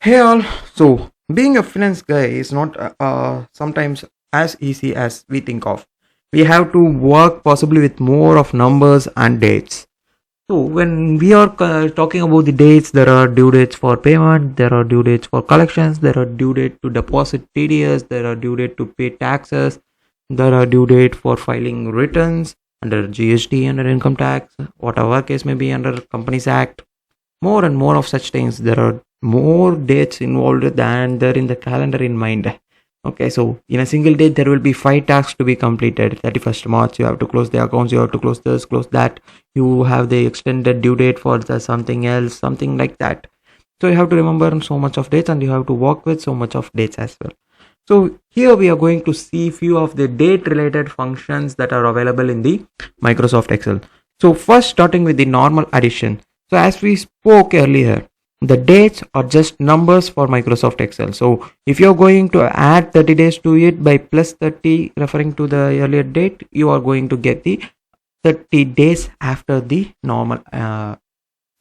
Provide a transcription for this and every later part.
Hey all, so being a finance guy is not sometimes as easy as we think of. We have to work possibly with more of numbers and dates. So when we are talking about the dates, there are due dates for payment, there are due dates for collections, there are due date to deposit TDS, there are due date to pay taxes, there are due date for filing returns under GST, under income tax, whatever case may be under Companies Act. More and more of such things. There are more dates involved than there in the calendar in mind. Okay, so in a single day there will be 5 tasks to be completed. 31st March you have to close the accounts, you have to close this, close that, you have the extended due date for the something else, something like that. So you have to remember so much of dates and you have to work with so much of dates as well. So here we are going to see few of the date related functions that are available in the Microsoft Excel. So first, starting with the normal addition. So as we spoke earlier, the dates are just numbers for Microsoft Excel. So if you're going to add 30 days to it by plus 30 referring to the earlier date, you are going to get the 30 days after the normal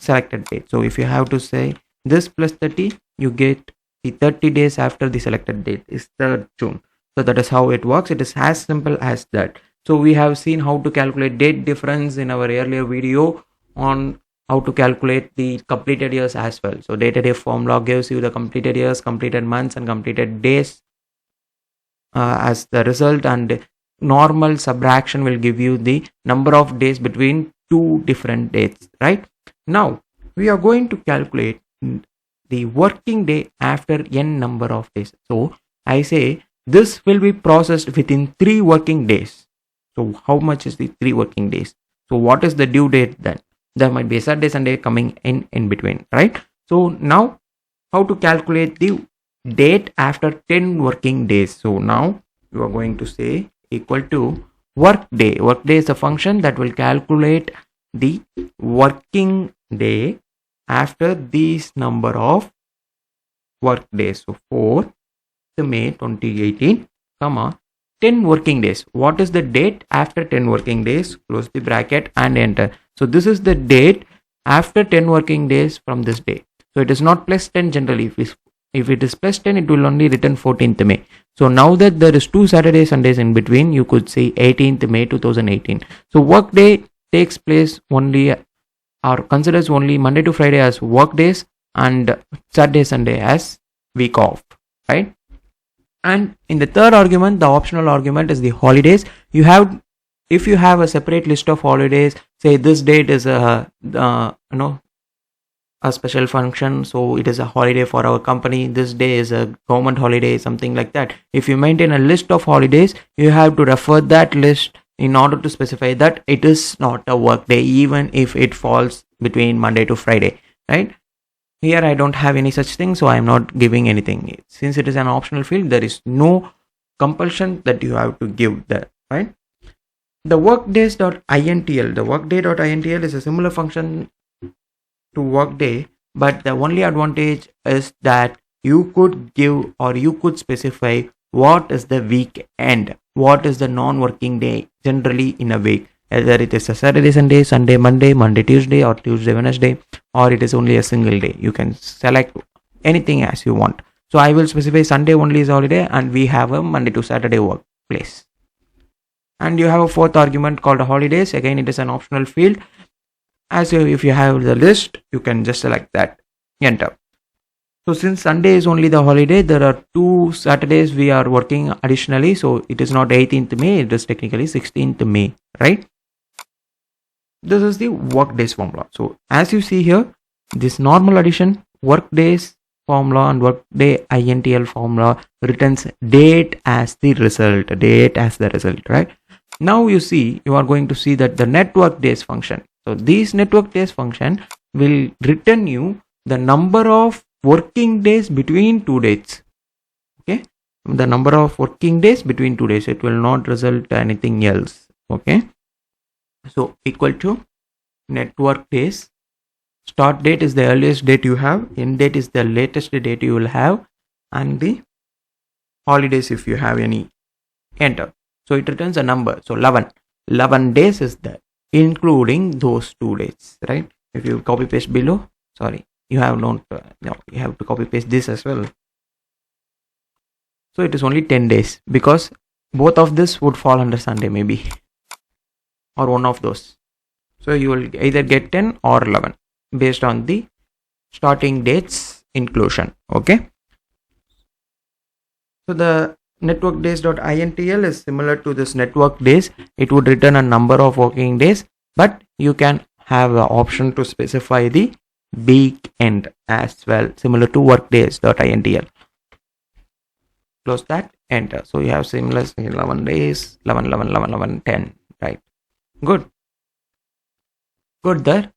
selected date. So if you have to say this plus 30, you get the 30 days after the selected date is 3rd June. So that is how it works. It is as simple as that. So we have seen how to calculate date difference in our earlier video on how to calculate the completed years as well. So data day formula gives you the completed years, completed months and completed days as the result, and normal subtraction will give you the number of days between two different dates. Right now we are going to calculate the working day after n number of days. So I say this will be processed within 3 working days. So how much is the 3 working days? So what is the due date then? There might be a Saturday, Sunday coming in between, right? So now how to calculate the date after 10 working days? So now you are going to say equal to work day. Work day is a function that will calculate the working day after these number of work days. So 4th May 2018, comma 10 working days. What is the date after 10 working days? Close the bracket and enter. So this is the date after 10 working days from this day. So it is not plus 10 generally. If it is plus 10, it will only return 14th May. So now that there is 2 Saturday Sundays in between, you could say 18th May 2018. So work day takes place only or considers only Monday to Friday as work days and Saturday Sunday as week off, right? And in the third argument, the optional argument is the holidays. If you have a separate list of holidays, say this date is a special function, so it is a holiday for our company, this day is a government holiday, something like that. If you maintain a list of holidays, you have to refer that list in order to specify that it is not a work day, even if it falls between Monday to Friday, right? Here I don't have any such thing, so I am not giving anything. Since it is an optional field, there is no compulsion that you have to give that, right? The workdays.intl. The workday.intl is a similar function to workday, but the only advantage is that you could give or you could specify what is the weekend, what is the non-working day generally in a week. Either it is a Saturday, Sunday, Sunday, Monday, Monday, Tuesday, or Tuesday, Wednesday, or it is only a single day. You can select anything as you want. So I will specify Sunday only is holiday and we have a Monday to Saturday workplace. And you have a fourth argument called holidays. Again, it is an optional field. If you have the list, you can just select that, enter. So since Sunday is only the holiday, there are 2 Saturdays we are working additionally. So it is not 18th May, it is technically 16th May, right? This is the work days formula. So as you see here, this normal addition, work days formula and work day INTL formula returns date as the result, right? Now you are going to see that the network days function. So this network days function will return you the number of working days between 2 dates. Okay, the number of working days between 2 days. It will not result anything else. Okay, so equal to network days. Start date is the earliest date you have, end date is the latest date you will have, and the holidays if you have any, enter. So it returns a number. So 11 days is there, including those 2 dates, right? If you copy paste below, you have not you have to copy paste this as well. So it is only 10 days because both of this would fall under Sunday maybe, or one of those. So you will either get 10 or 11 based on the starting dates inclusion. Okay. So the network days.intl is similar to this network days. It would return a number of working days, but you can have the option to specify the weekend as well, similar to workdays.intl. Close that, enter. So you have similar 11 days, 11, 11, 11, 11, 10, right? Good there.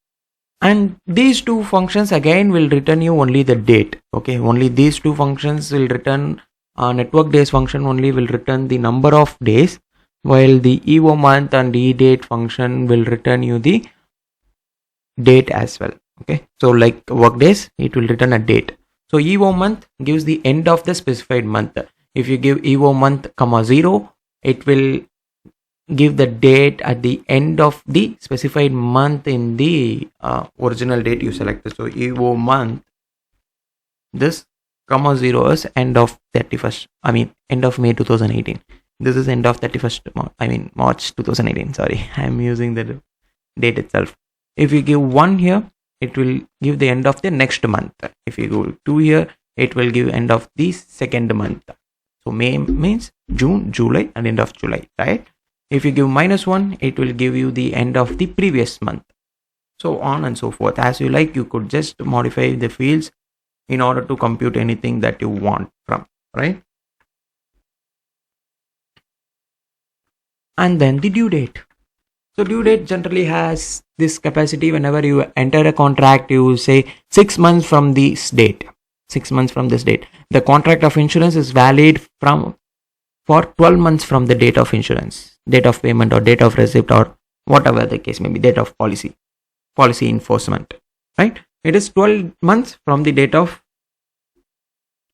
And these two functions again will return you only the date. Okay, only these two functions will return. Network days function only will return the number of days, while the evo month and edate function will return you the date as well. Okay, so like work days, it will return a date. So evo month gives the end of the specified month. If you give evo month comma 0, it will give the date at the end of the specified month in the original date you selected. So evo month, this comma 0 is end of 31st, end of May 2018. This is end of 31st, March 2018. Sorry, I'm using the date itself. If you give 1 here, it will give the end of the next month. If you go 2 here, it will give end of the second month. So May means June, July, and end of July, right? If you give -1, it will give you the end of the previous month. So on and so forth. As you like, you could just modify the fields in order to compute anything that you want from, right? And then the due date. So due date generally has this capacity. Whenever you enter a contract, you say 6 months from this date. 6 months from this date. The contract of insurance is valid for 12 months from the date of insurance, date of payment or date of receipt or whatever the case may be, date of policy enforcement, right? It is 12 months from the date of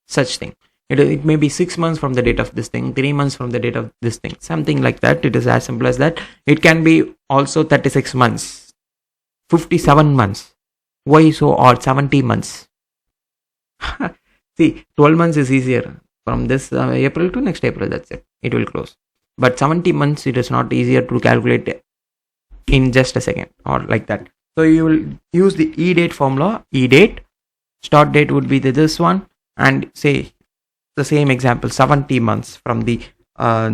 such thing. It may be 6 months from the date of this thing, 3 months from the date of this thing, something like that. It is as simple as that. It can be also 36 months, 57 months. Why so odd? 70 months. See, 12 months is easier. From this April to next April, that's it. It will close. But 70 months, it is not easier to calculate in just a second or like that. So you will use the edate formula. Edate, start date would be this one, and say the same example, 70 months from the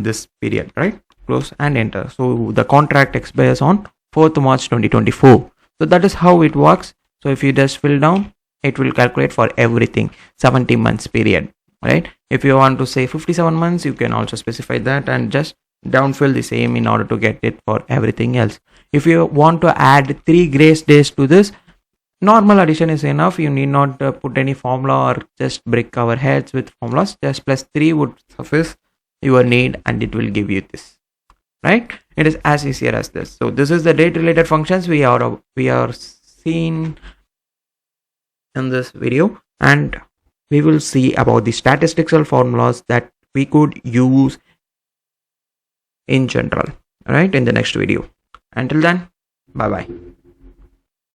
this period, right? Close and enter. So the contract expires on 4th March 2024. So that is how it works. So if you just fill down, it will calculate for everything 70 months period, right? If you want to say 57 months, you can also specify that and just downfill the same in order to get it for everything else. If you want to add 3 grace days to this, normal addition is enough. You need not put any formula or just break our heads with formulas. Just +3 would suffice your need and it will give you this, right? It is as easier as this. So this is the date related functions we are seeing in this video, and we will see about the statistical formulas that we could use in general, right, in the next video. Until then, bye bye.